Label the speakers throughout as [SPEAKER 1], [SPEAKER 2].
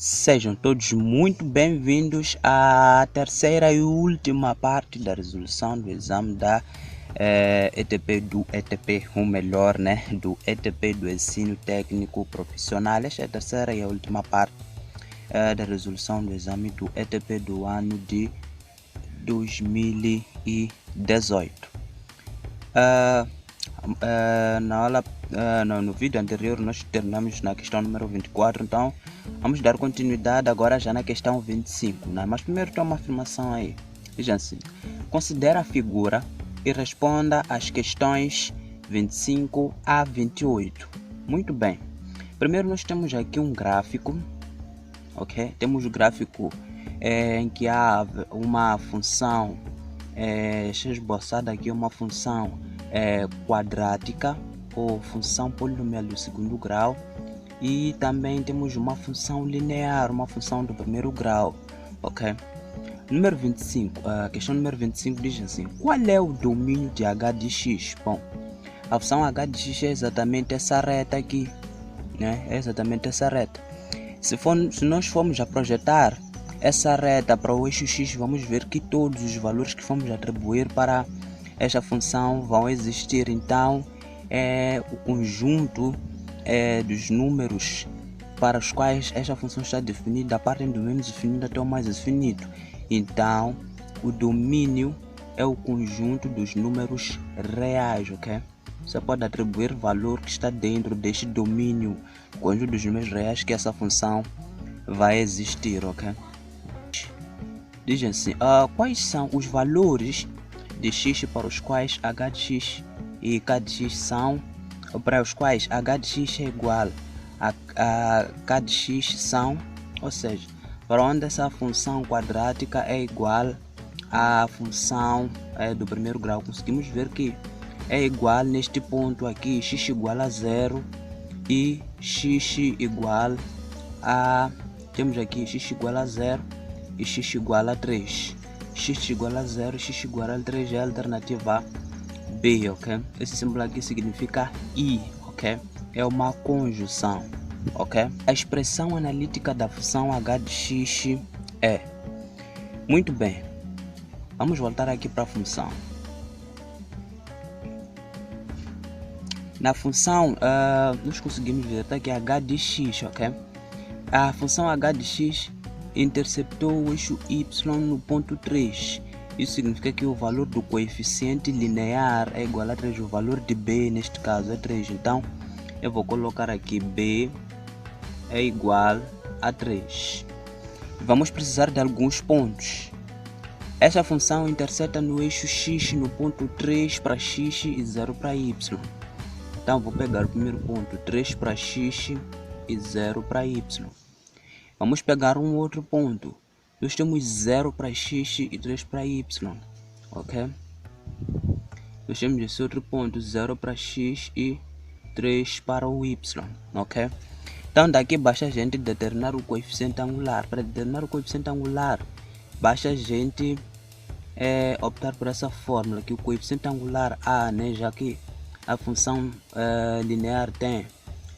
[SPEAKER 1] Sejam todos muito bem-vindos à terceira e última parte da resolução do exame da ETP do ETP, ou melhor, né, do ETP do Ensino Técnico Profissional. Esta é a terceira e a última parte da resolução do exame do ETP do ano de 2018. No vídeo anterior nós terminamos na questão número 24, então vamos dar continuidade agora já na questão 25, né? Mas primeiro tem uma afirmação aí, diz assim: considera a figura e responda às questões 25 a 28. Muito bem, primeiro nós temos aqui um gráfico, ok? Temos o gráfico em que há uma função, esboçada aqui uma função quadrática ou função polinomial do segundo grau, e também temos uma função linear, uma função do primeiro grau, ok? Número 25, questão número 25 diz assim: qual é o domínio de h de x? Bom, a função h de x é exatamente essa reta aqui, né? É exatamente essa reta. Se nós formos a projetar essa reta para o eixo x, vamos ver que todos os valores que formos atribuir para esta função vão existir. Então o conjunto dos números para os quais esta função está definida partem do menos definido até o mais definido. Então o domínio é o conjunto dos números reais, ok? Você pode atribuir valor que está dentro deste domínio, conjunto dos números reais, que essa função vai existir, ok? Diz assim: quais são os valores de x para os quais h de x e k de x são, para os quais h de x é igual a k de x são, ou seja, para onde essa função quadrática é igual à função do primeiro grau, conseguimos ver que é igual neste ponto aqui, x igual a 0 e x igual a, temos aqui x igual a 0 e x igual a 3. X igual a 0, x igual a 3 é a alternativa B, ok? Esse símbolo aqui significa I, ok? É uma conjunção, ok? A expressão analítica da função h de x é... Muito bem, vamos voltar aqui para a função. Na função, nós conseguimos ver que h de x, ok? A função h de x interceptou o eixo y no ponto 3. Isso significa que o valor do coeficiente linear é igual a 3. O valor de b neste caso é 3. Então eu vou colocar aqui b é igual a 3. Vamos precisar de alguns pontos. Essa função intercepta no eixo x no ponto 3 para x e 0 para y. Então vou pegar o primeiro ponto, 3 para x e 0 para y. Vamos pegar um outro ponto. Nós temos 0 para x e 3 para y, ok? Nós temos esse outro ponto, 0 para x e 3 para o y, ok? Então daqui basta a gente determinar o coeficiente angular. Para determinar o coeficiente angular, basta a gente optar por essa fórmula, que o coeficiente angular A, né, já que a função linear tem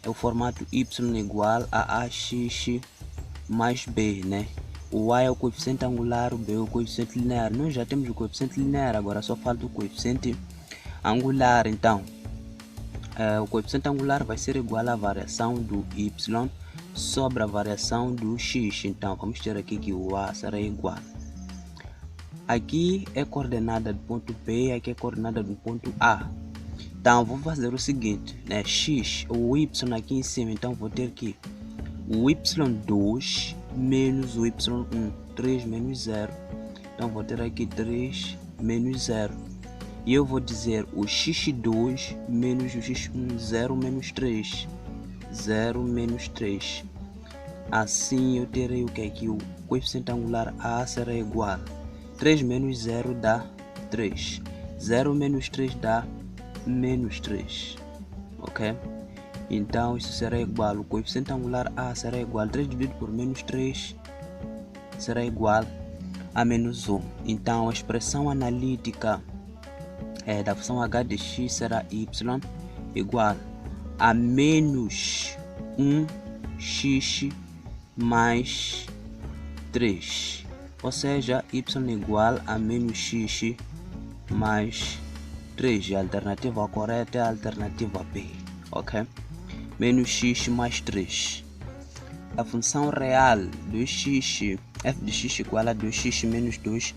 [SPEAKER 1] o formato y igual a ax mais b, né? O a é o coeficiente angular, o b é o coeficiente linear. Nós já temos o coeficiente linear, agora só falta o coeficiente angular. Então o coeficiente angular vai ser igual à variação do y sobre a variação do x. Então vamos ter aqui que o a será igual, aqui é coordenada do ponto B, aqui é coordenada do ponto A. Então vou fazer o seguinte, né? X, o y aqui em cima, então vou ter que o y2 menos o y1, 3 menos 0. Então vou ter aqui 3 menos 0. E eu vou dizer o x2 menos o x1, 0 menos 3. 0 menos 3. Assim eu terei o que aqui? O coeficiente angular A será igual. 3 menos 0 dá 3. 0 menos 3 dá menos 3. Ok? Então isso será igual, o coeficiente angular A será igual, 3 dividido por menos 3 será igual a menos 1. Então a expressão analítica da função h de x será y igual a menos 1x mais 3, ou seja, y igual a menos x mais 3. A alternativa correta é a alternativa B, ok? Menos x mais 3. A função real do x, f de x igual a 2x menos 2,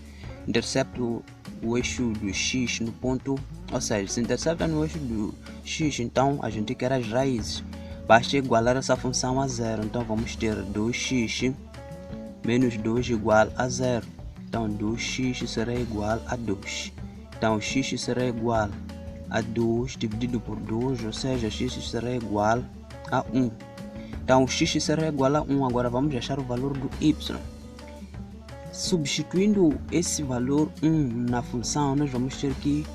[SPEAKER 1] intercepta o eixo do x no ponto, ou seja, se intercepta no eixo do x, então a gente quer as raízes. Basta igualar essa função a 0, então vamos ter 2x menos 2 igual a 0. Então 2x será igual a 2. Então x será igual a 2 dividido por 2, ou seja, x será igual a 1. Então x será igual a 1, agora vamos achar o valor do y. Substituindo esse valor 1 na função, nós vamos ter que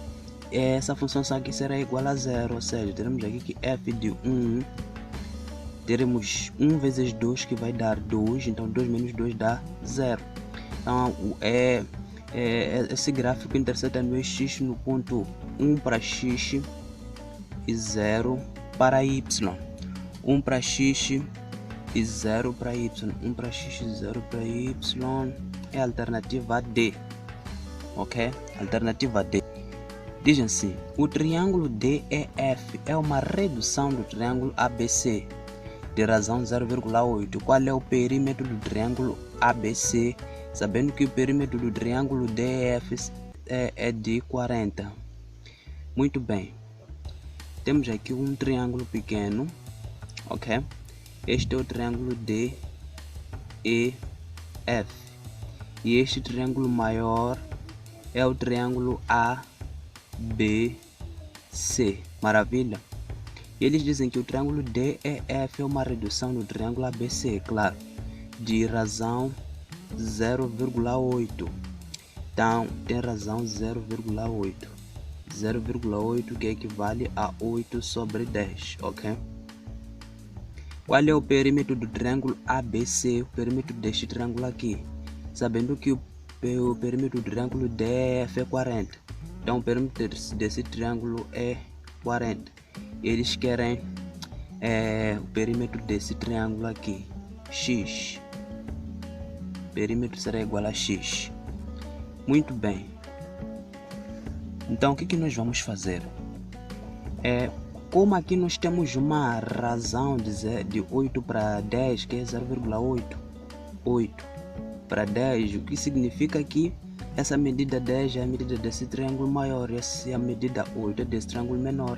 [SPEAKER 1] essa função aqui será igual a 0, ou seja, teremos aqui que f de 1, teremos 1 vezes 2 que vai dar 2, então 2 menos 2 dá 0. Então esse gráfico intercepta no x no ponto 1 para x e 0 para y. 1 para x e 0 para y. 1 para x e 0 para y é a alternativa D, ok? Alternativa D. Diz assim: o triângulo DEF é uma redução do triângulo ABC de razão 0,8. Qual é o perímetro do triângulo ABC, sabendo que o perímetro do triângulo DEF é de 40? Muito bem. Temos aqui um triângulo pequeno, ok? Este é o triângulo DEF. E este triângulo maior é o triângulo ABC. Maravilha? Eles dizem que o triângulo DEF é uma redução do triângulo ABC, claro, de razão 0,8. Então, tem razão 0,8. 0,8 que equivale a 8 sobre 10, ok? Qual é o perímetro do triângulo ABC, o perímetro deste triângulo aqui? Sabendo que o perímetro do triângulo DEF é 40. Então, o perímetro desse triângulo é 40. Eles querem o perímetro desse triângulo aqui, x. O perímetro será igual a x. Muito bem. Então, o que nós vamos fazer? Como aqui nós temos uma razão de 8 para 10, que é 0,8. 8 para 10, o que significa que essa medida 10 é a medida desse triângulo maior, e essa é a medida 8 é desse triângulo menor.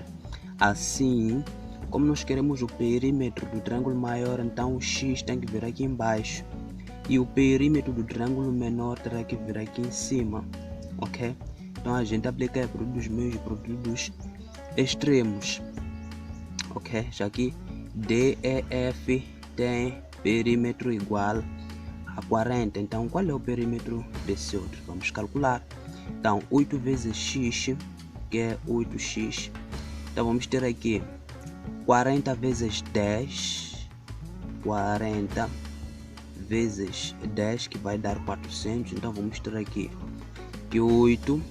[SPEAKER 1] Assim, como nós queremos o perímetro do triângulo maior, então o x tem que vir aqui embaixo e o perímetro do triângulo menor terá que vir aqui em cima, ok? Então a gente aplica produto dos meios e produto dos extremos, ok? Já que DEF tem perímetro igual a 40, então qual é o perímetro desse outro? Vamos calcular. Então 8 vezes x, que é 8x, então vamos ter aqui 40 vezes 10, 40 vezes 10, que vai dar 400, então vamos ter aqui que 8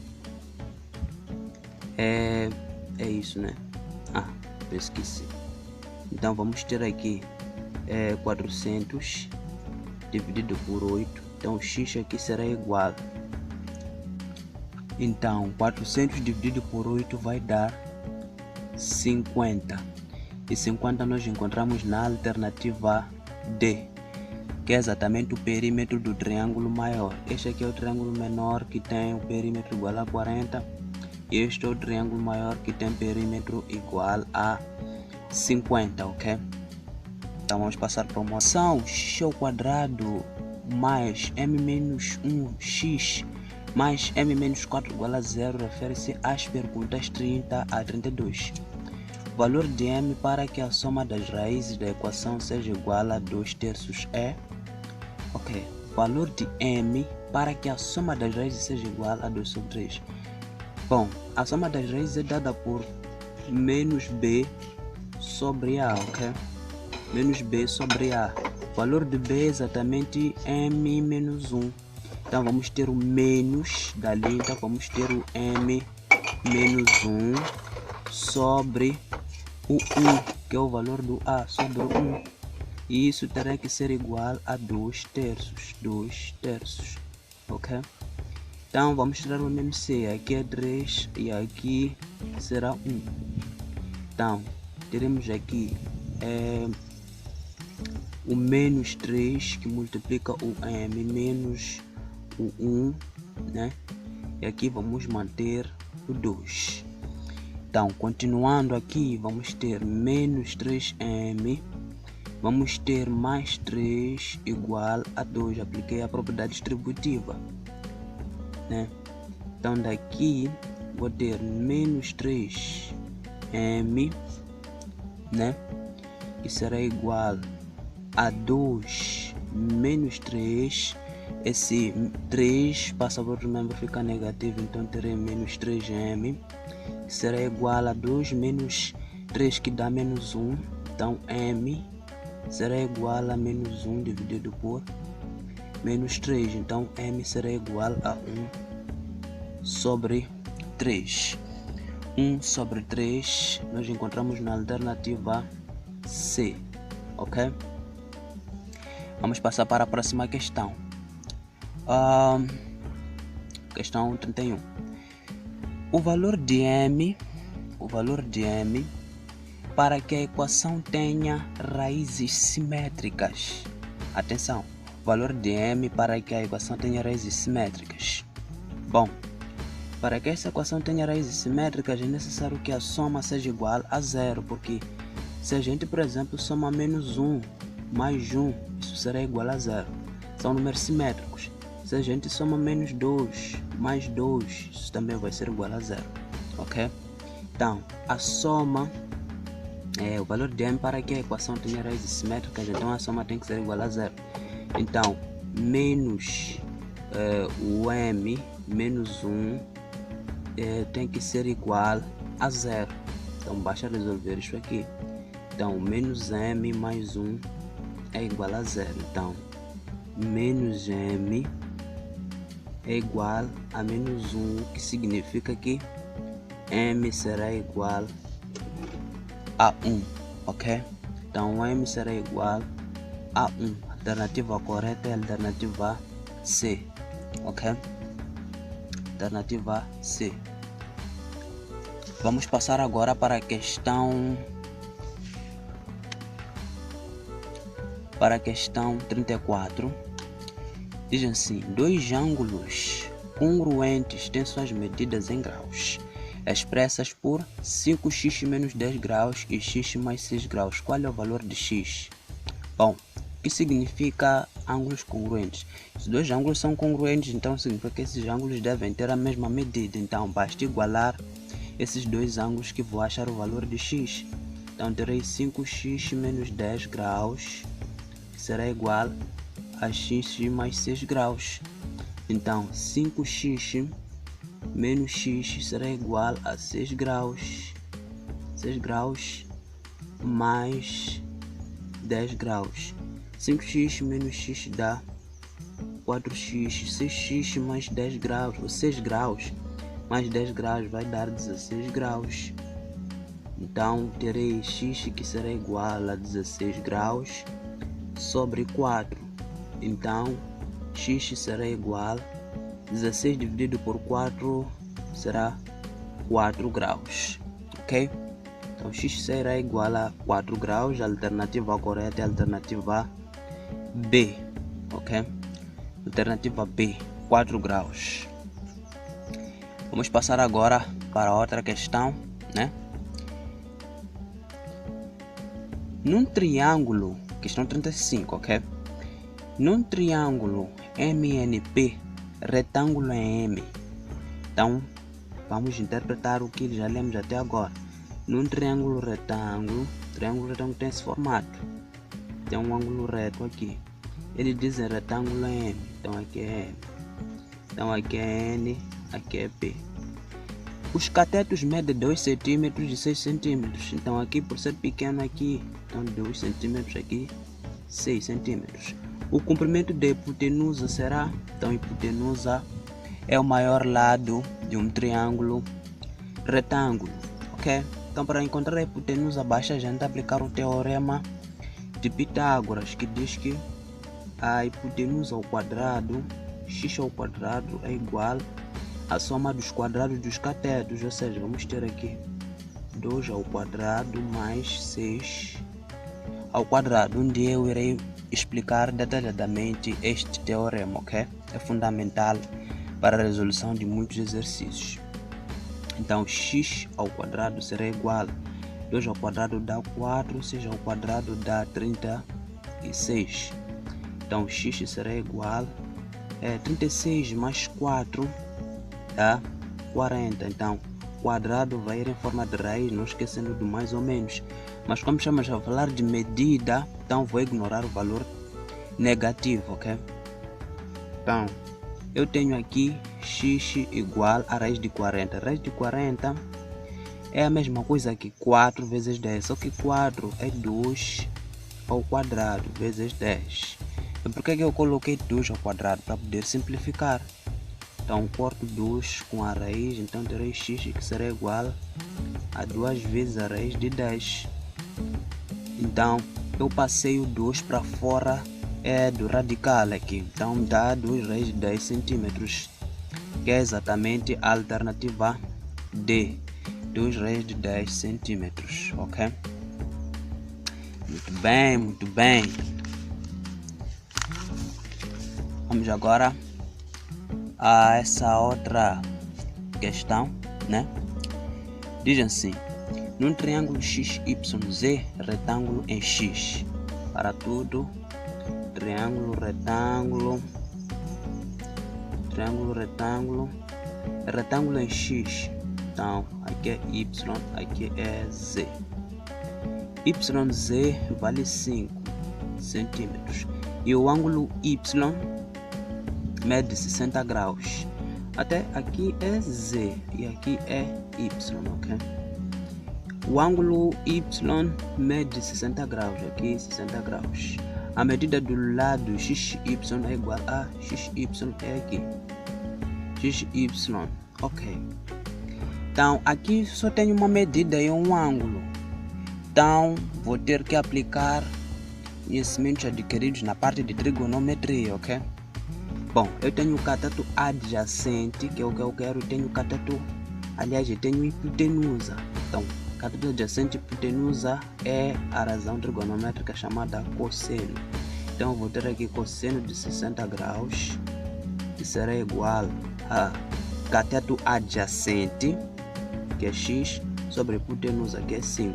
[SPEAKER 1] é isso, né? Esqueci. Então vamos ter aqui 400 dividido por 8, então x aqui será igual, então 400 dividido por 8 vai dar 50, e 50 nós encontramos na alternativa D, que é exatamente o perímetro do triângulo maior. Este aqui é o triângulo menor, que tem o perímetro igual a 40, e este é o triângulo maior, que tem perímetro igual a 50, ok? Então vamos passar para uma ação. X ao quadrado mais m menos 1x mais m menos 4 igual a 0 refere-se às perguntas 30 a 32. O valor de m para que a soma das raízes da equação seja igual a 2/3 é... ok, o valor de m para que a soma das raízes seja igual a 2/3. Bom, a soma das raízes é dada por menos b sobre a, ok? Menos b sobre a. O valor de b é exatamente m menos 1. Então vamos ter o menos dali, então vamos ter o m menos 1 sobre o 1, que é o valor do a sobre o 1. E isso terá que ser igual a 2 terços. 2 terços. Ok? Então vamos tirar o MMC. Aqui é 3 e aqui será 1. Então teremos aqui o menos 3 que multiplica o M menos o 1, né? E aqui vamos manter o 2. Então, continuando aqui, vamos ter menos 3M, vamos ter mais 3 igual a 2. Apliquei a propriedade distributiva, né? Então, daqui vou ter menos 3M, né? Que será igual a 2 menos 3. Esse 3 passa para o outro membro, fica negativo, então terei menos 3M, que será igual a 2 menos 3, que dá menos 1. Então M será igual a menos 1 dividido por menos 3. Então M será igual a 1 sobre 3. 1 sobre 3 nós encontramos na alternativa C. Ok? Vamos passar para a próxima questão. Questão 31. O valor de M para que a equação tenha raízes simétricas. Atenção, o valor de M para que a equação tenha raízes simétricas. Bom, para que essa equação tenha raízes simétricas é necessário que a soma seja igual a 0, porque se a gente, por exemplo, soma menos 1 mais 1, isso será igual a 0. São números simétricos. Se a gente soma menos 2 mais 2, isso também vai ser igual a 0. Ok? Então, a soma o valor de M para que a equação tenha raízes simétricas, então a soma tem que ser igual a 0. Então, menos o M menos 1 tem que ser igual a 0. Então, basta resolver isso aqui. Então, menos M mais 1 é igual a 0. Então, menos M é igual a menos 1, que significa que M será igual a 1, ok? Então M será igual a 1. A alternativa correta é a alternativa C, ok? Alternativa C. Vamos passar agora para a questão 34. Diz assim: dois ângulos congruentes têm suas medidas em graus, expressas por 5x menos 10 graus e x mais 6 graus. Qual é o valor de x? Bom, o que significa ângulos congruentes? Os dois ângulos são congruentes, então significa que esses ângulos devem ter a mesma medida. Então basta igualar esses dois ângulos que vou achar o valor de x. Então terei 5x menos 10 graus, que será igual a x mais 6 graus. Então 5x menos x será igual a 6 graus. 6 graus mais 10 graus. 5x menos x dá 4x. 6x mais 10 graus, ou 6 graus mais 10 graus vai dar 16 graus. Então terei x que será igual a 16 graus sobre 4. Então x será igual a 16 dividido por 4 será 4 graus, ok? Então x será igual a 4 graus. A alternativa correta é a alternativa B, ok? Alternativa B, 4 graus. Vamos passar agora para outra questão, né? Num triângulo, questão 35, ok? Num triângulo MNP, retângulo é M. Então, vamos interpretar o que já lemos até agora. Num triângulo retângulo tem esse formato. Tem um ângulo reto aqui. Ele diz em retângulo é M. Então aqui é M. Então aqui é N, aqui é P. Os catetos medem 2 cm e 6 cm. Então aqui, por ser pequeno aqui, então 2 cm aqui, 6 cm. O comprimento da hipotenusa será, então a hipotenusa é o maior lado de um triângulo retângulo, ok? Então para encontrar a hipotenusa basta a gente aplicar o teorema de Pitágoras, que diz que a hipotenusa ao quadrado, x ao quadrado, é igual à soma dos quadrados dos catetos, ou seja, vamos ter aqui 2 ao quadrado mais 6 ao quadrado, onde eu irei explicar detalhadamente este teorema, ok? É fundamental para a resolução de muitos exercícios. Então, x ao quadrado será igual a 2 ao quadrado dá 4, 6 ao quadrado dá 36. Então, x será igual a 36 mais 4 dá 40. Então, quadrado vai ir em forma de raiz, não esquecendo do mais ou menos. Mas como estamos a falar de medida, então vou ignorar o valor negativo, ok? Então, eu tenho aqui x igual a raiz de 40. A raiz de 40 é a mesma coisa que 4 vezes 10, só que 4 é 2 ao quadrado vezes 10. E por que eu coloquei 2 ao quadrado? Para poder simplificar. Então, corto 2 com a raiz, então terei x que será igual a 2 vezes a raiz de 10. Então, eu passei o 2 para fora do radical aqui. Então, dá 2 raiz de 10 centímetros, que é exatamente a alternativa D. 2 raiz de 10 centímetros, ok? Muito bem, muito bem. Vamos agora a essa outra questão, né? Diz assim: num triângulo XYZ, retângulo em X. Para tudo, triângulo, retângulo, retângulo em X. Então, aqui é Y, aqui é Z. YZ vale 5 centímetros. E o ângulo Y mede 60 graus. Até aqui é Z e aqui é Y, ok? O ângulo Y mede 60 graus, aqui 60 graus. A medida do lado XY é igual a XY é aqui. XY, ok. Então, aqui só tem uma medida e um ângulo. Então, vou ter que aplicar conhecimentos adquiridos na parte de trigonometria, ok? Bom, eu tenho o cateto adjacente, que é o que eu quero. Tenho o cateto, aliás, eu tenho hipotenusa. Então, cateto adjacente e hipotenusa é a razão trigonométrica chamada cosseno. Então, eu vou ter aqui cosseno de 60 graus, que será igual a cateto adjacente, que é x, sobre hipotenusa, que é 5.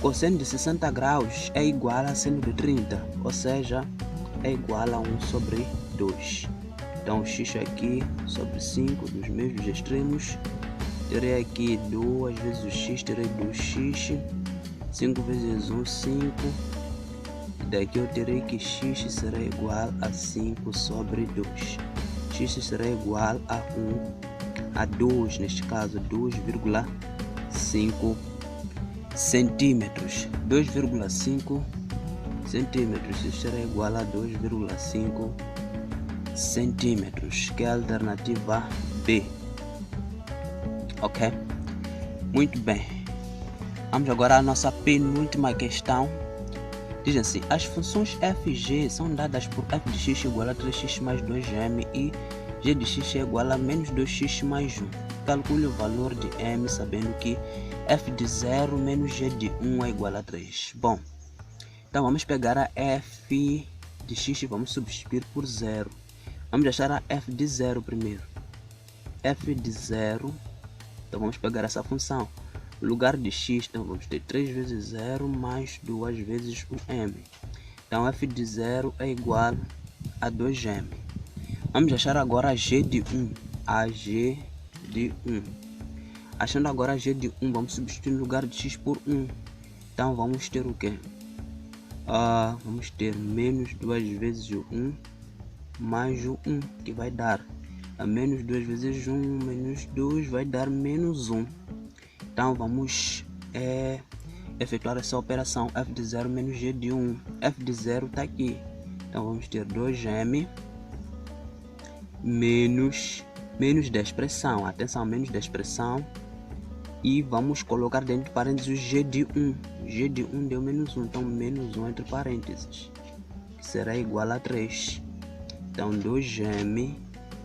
[SPEAKER 1] Cosseno de 60 graus é igual a seno de 30, ou seja, é igual a 1 sobre 2. Então, x aqui sobre 5 dos mesmos extremos. Terei aqui 2 vezes o x, terei 2x. 5 vezes 1, 5. E daqui eu terei que x será igual a 5 sobre 2. X será igual a 2, neste caso 2,5 centímetros. 2,5 centímetros. Isso será igual a 2,5 centímetros, que é a alternativa B. Ok? Muito bem. Vamos agora à nossa penúltima questão. Diz assim: as funções f e g são dadas por f de x igual a 3x mais 2m e g de x é igual a menos 2x mais 1. Calcule o valor de m sabendo que f de 0 menos g de 1 é igual a 3. Bom, então vamos pegar a f de x e vamos substituir por 0. Vamos achar a f de 0 primeiro. F de 0, então vamos pegar essa função. No lugar de x, então vamos ter 3 vezes 0 mais 2 vezes o m. Então f de 0 é igual a 2m. Vamos achar agora a g de 1. A g de 1. Achando agora a g de 1, vamos substituir no lugar de x por 1. Então vamos ter o quê? Vamos ter menos 2 vezes o 1 mais o 1, que vai dar a menos 2 vezes 1 menos 2 vai dar menos 1. Então vamos efetuar essa operação. F de 0 menos G de 1. F de 0 está aqui. Então vamos ter 2m menos da expressão. Atenção, menos da expressão. E vamos colocar dentro de parênteses o G de 1. g de 1 deu menos 1, então menos 1 entre parênteses, que será igual a 3. Então 2m,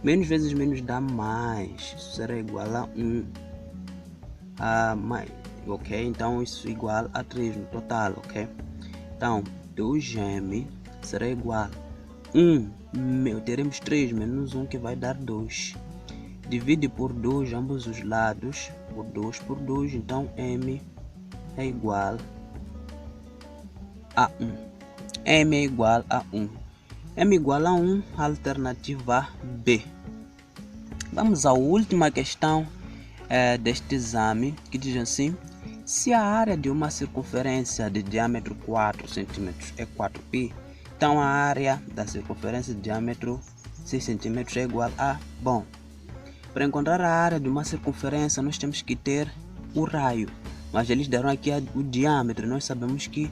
[SPEAKER 1] menos vezes menos dá mais, isso será igual a 1. Ok? Então isso é igual a 3 no total, ok? Então 2m será igual a 1, teremos 3 menos 1 que vai dar 2. Divide por 2 ambos os lados, por 2, então m é igual a 1. M é igual a 1. M igual a 1, alternativa B. Vamos à última questão deste exame, que diz assim: se a área de uma circunferência de diâmetro 4 cm é 4π, então a área da circunferência de diâmetro 6 cm é igual a... Bom, para encontrar a área de uma circunferência, nós temos que ter o raio. Mas eles deram aqui o diâmetro. Nós sabemos que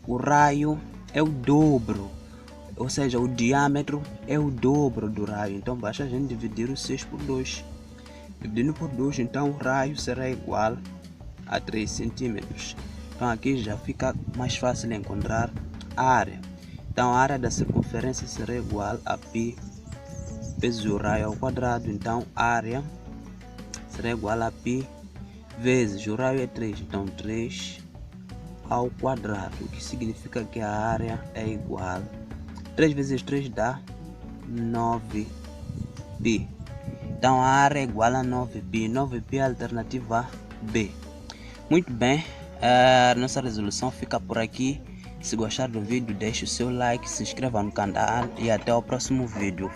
[SPEAKER 1] o raio é o dobro. Ou seja, o diâmetro é o dobro do raio. Então, basta a gente dividir o 6 por 2. Dividindo por 2, então o raio será igual a 3 centímetros. Então, aqui já fica mais fácil encontrar a área. Então, a área da circunferência será igual a π vezes o raio ao quadrado. Então a área será igual a π vezes o raio é 3, então 3 ao quadrado, o que significa que a área é igual, 3 vezes 3 dá 9π. Então a área é igual a 9π. 9π é a alternativa B. Muito bem, a nossa resolução fica por aqui. Se gostar do vídeo, deixe o seu like, se inscreva no canal e até o próximo vídeo.